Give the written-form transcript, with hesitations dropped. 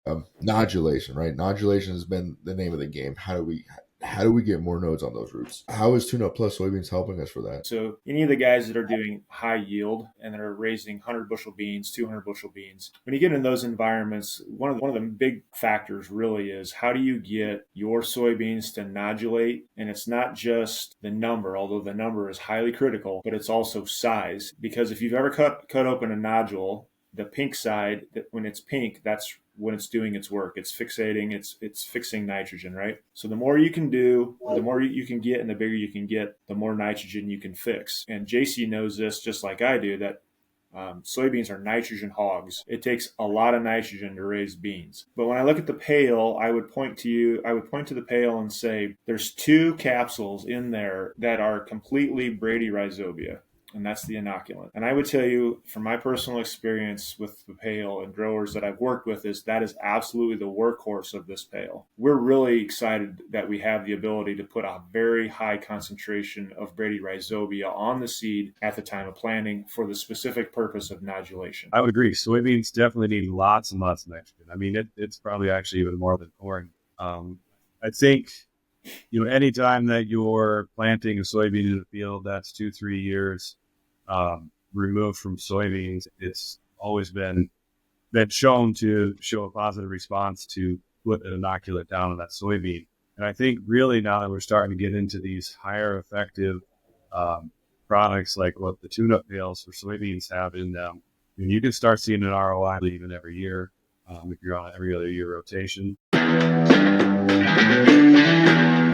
Nodulation, right? Nodulation has been the name of the game. How do we get more nodes on those roots? How is TuneUp Plus soybeans helping us for that? So any of the guys that are doing high yield and that are raising 100 bushel beans, 200 bushel beans, when you get in those environments, one of the big factors really is how do you get your soybeans to nodulate? And it's not just the number, although the number is highly critical, but it's also size. Because if you've ever cut open a nodule, the pink side, when it's pink, that's when it's doing its work. It's fixating, it's fixing nitrogen, right? So the more you can do, the more you can get, and the bigger you can get, the more nitrogen you can fix. And JC knows this just like I do, that soybeans are nitrogen hogs. It takes a lot of nitrogen to raise beans. But when I look at the pail, I would point to the pail and say, there's two capsules in there that are completely bradyrhizobia, and that's the inoculant. And I would tell you, from my personal experience with the pail and growers that I've worked with, is that is absolutely the workhorse of this pail. We're really excited that we have the ability to put a very high concentration of bradyrhizobia on the seed at the time of planting for the specific purpose of nodulation. I would agree. Soybeans definitely need lots and lots of nitrogen. I mean, it's probably actually even more than corn. I think, anytime that you're planting a soybean in a field that's 2-3 years removed from soybeans, it's always been shown to show a positive response to put an inoculant down on that soybean. And I think really now that we're starting to get into these higher effective products like what the tune-up pails for soybeans have in them, you can start seeing an ROI even every year if you're on every other year rotation.